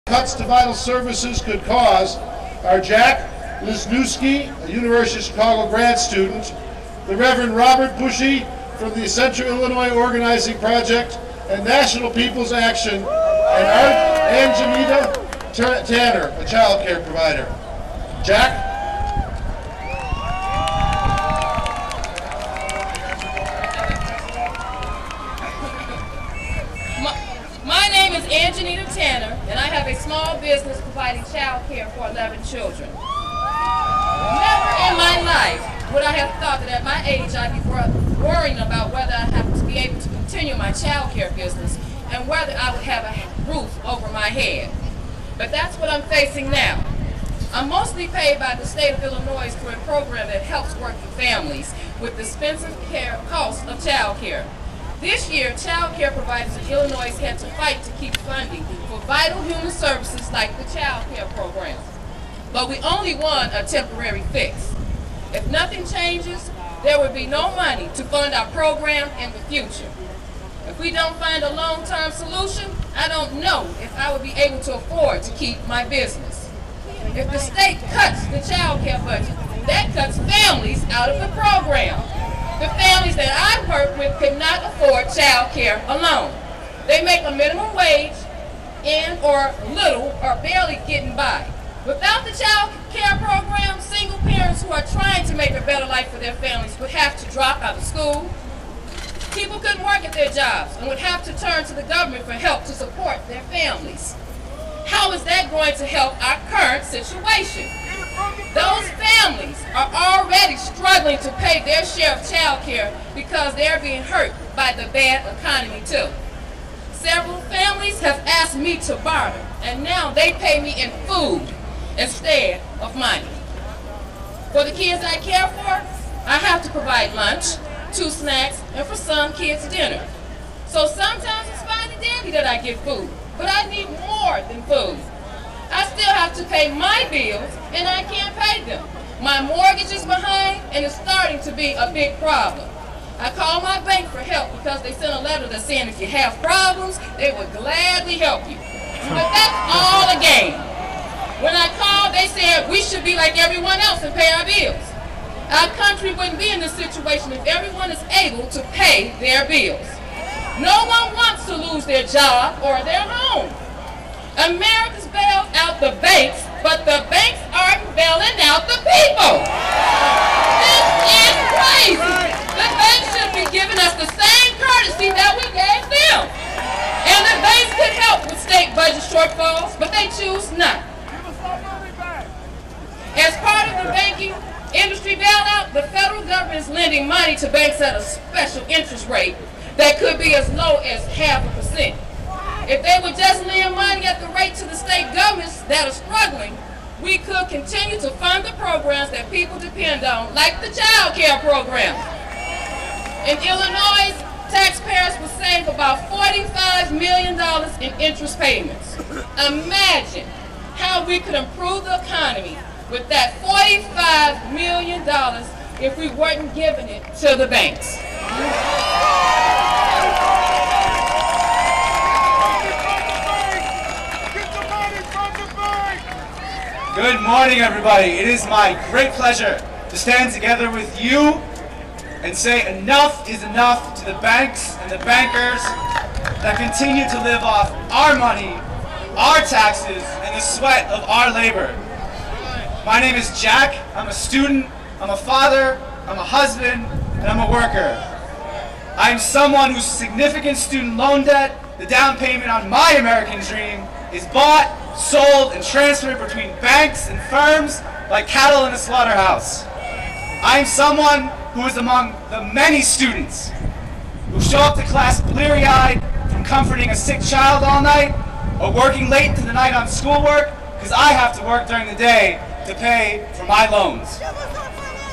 Cuts to vital services could cause are Jack Wisniewski, a University of Chicago grad student, the Reverend Robert Bushy from the Central Illinois Organizing Project and National People's Action, and Art Angelita Tanner, a child care provider. Jack? My name is Angelita Tanner, and I have a small business providing child care for 11 children. Never in my life would I have thought that at my age I'd be worrying about whether I have to be able to continue my child care business and whether I would have a roof over my head. But that's what I'm facing now. I'm mostly paid by the state of Illinois through a program that helps working families with the expensive cost of child care. This year, child care providers in Illinois had to fight to keep funding for vital human services like the child care program. But we only want a temporary fix. If nothing changes, there will be no money to fund our program in the future. If we don't find a long-term solution, I don't know if I will be able to afford to keep my business. If the state cuts the child care budget, that cuts families out of the program. The families that I work with could not afford child care alone. They make a minimum wage and or little or barely getting by. Without the child care program, single parents who are trying to make a better life for their families would have to drop out of school. People couldn't work at their jobs and would have to turn to the government for help to support their families. How is that going to help our current situation? Those families are already struggling to pay their share of child care because they're being hurt by the bad economy too. Several families have asked me to barter, and now they pay me in food instead of money. For the kids I care for, I have to provide lunch, 2 snacks, and for some kids dinner. So sometimes it's fine and dandy that I get food, but I need more than food. I still have to pay my bills, and I can't pay them. My mortgage is behind, and it's starting to be a big problem. I called my bank for help because they sent a letter that's saying if you have problems, they would gladly help you. But that's all a game. When I called, they said we should be like everyone else and pay our bills. Our country wouldn't be in this situation if everyone is able to pay their bills. No one wants to lose their job or their home. America's bailed out the banks, but the banks aren't bailing out the people. This is crazy. The banks should be giving us the same courtesy that we gave them. And the banks could help with state budget shortfalls, but they choose not. As part of the banking industry bailout, the federal government is lending money to banks at a special interest rate that could be as low as 0.5%. If they would just lend money at the rate to the state governments that are struggling, we could continue to fund the programs that people depend on, like the child care program. In Illinois, taxpayers will save about $45 million in interest payments. Imagine how we could improve the economy with that $45 million if we weren't giving it to the banks. Good morning, everybody. It is my great pleasure to stand together with you and say enough is enough to the banks and the bankers that continue to live off our money, our taxes, and the sweat of our labor. My name is Jack. I'm a student, I'm a father, I'm a husband, and I'm a worker. I'm someone whose significant student loan debt, the down payment on my American dream, is bought, sold, and transferred between banks and firms like cattle in a slaughterhouse. I'm someone who is among the many students who show up to class bleary-eyed from comforting a sick child all night or working late into the night on schoolwork because I have to work during the day to pay for my loans.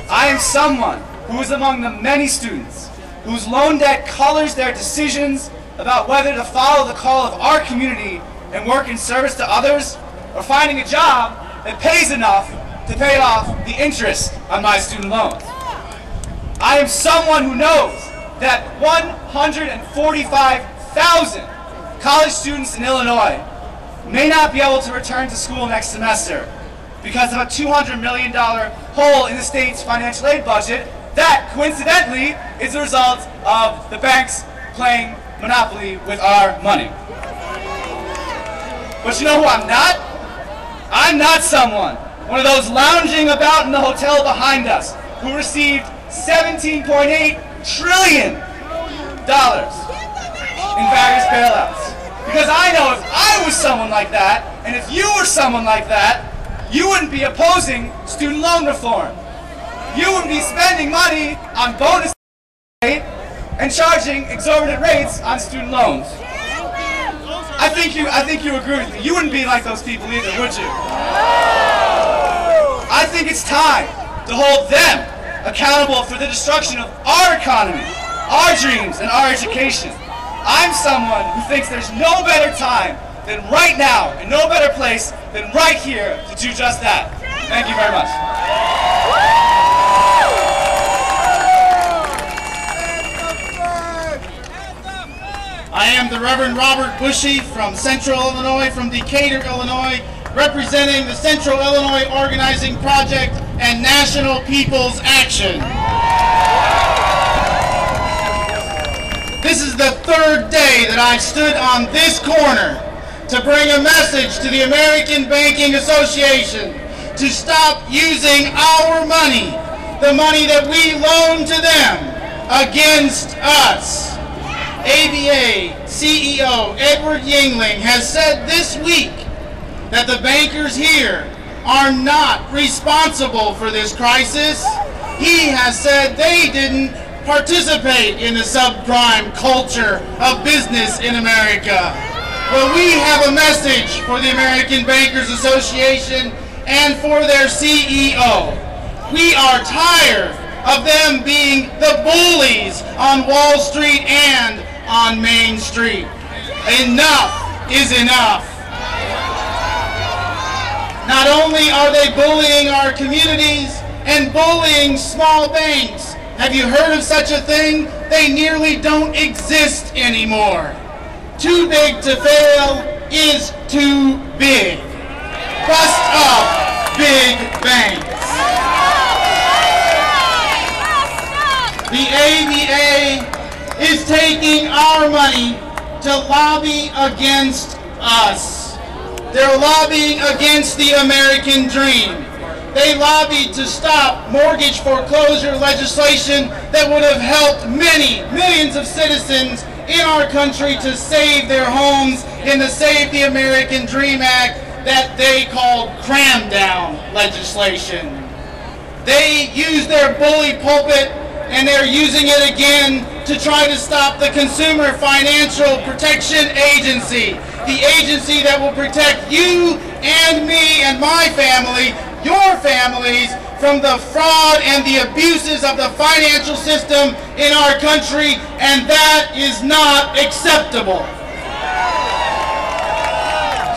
I am someone who is among the many students whose loan debt colors their decisions about whether to follow the call of our community and work in service to others, or finding a job that pays enough to pay off the interest on my student loans. I am someone who knows that 145,000 college students in Illinois may not be able to return to school next semester because of a $200 million hole in the state's financial aid budget that, coincidentally, is the result of the banks playing Monopoly with our money. But you know who I'm not? I'm not someone, one of those lounging about in the hotel behind us, who received $17.8 trillion in various bailouts. Because I know if I was someone like that, and if you were someone like that, you wouldn't be opposing student loan reform. You wouldn't be spending money on bonus and charging exorbitant rates on student loans. I think you agree with me. You wouldn't be like those people either, would you? I think it's time to hold them accountable for the destruction of our economy, our dreams, and our education. I'm someone who thinks there's no better time than right now, and no better place than right here to do just that. Thank you very much. I am the Reverend Robert Bushy from Central Illinois, from Decatur, Illinois, representing the Central Illinois Organizing Project and National People's Action. This is the third day that I've stood on this corner to bring a message to the American Banking Association to stop using our money, the money that we loan to them, against us. ABA CEO Edward Yingling has said this week that the bankers here are not responsible for this crisis. He has said they didn't participate in the subprime culture of business in America. Well, we have a message for the American Bankers Association and for their CEO. We are tired of them being the bullies on Wall Street and on Main Street. Enough is enough. Not only are they bullying our communities and bullying small banks. Have you heard of such a thing? They nearly don't exist anymore. Too big to fail is too big. Bust up big banks. The ABA is taking our money to lobby against us. They're lobbying against the American dream. They lobbied to stop mortgage foreclosure legislation that would have helped millions of citizens in our country to save their homes in the Save the American Dream Act that they called cram down legislation. They used their bully pulpit, and they're using it again to try to stop the Consumer Financial Protection Agency, the agency that will protect you and me and my family, your families, from the fraud and the abuses of the financial system in our country, and that is not acceptable.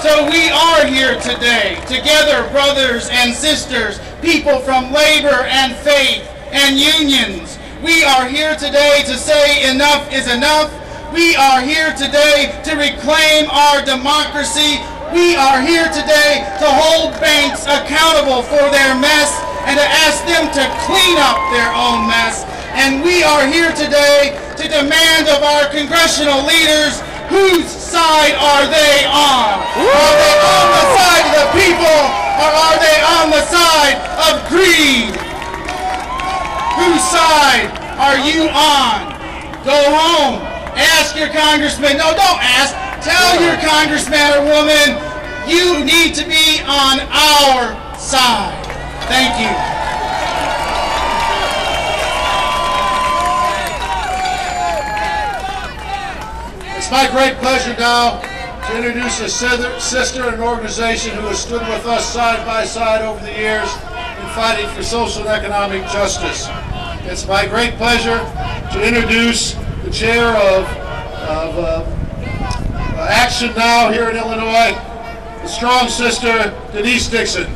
So we are here today, together, brothers and sisters, people from labor and faith and unions. We are here today to say enough is enough. We are here today to reclaim our democracy. We are here today to hold banks accountable for their mess and to ask them to clean up their own mess. And we are here today to demand of our congressional leaders, whose side are they on? Are they on the side of the people, or are they on the side of greed? Whose side are you on? Go home. Ask your congressman. No, don't ask. Tell your congressman or woman, you need to be on our side. Thank you. It's my great pleasure now to introduce a sister and an organization who has stood with us side by side over the years in fighting for social and economic justice. It's my great pleasure to introduce the chair of Action Now here in Illinois, the strong sister, Denise Dixon.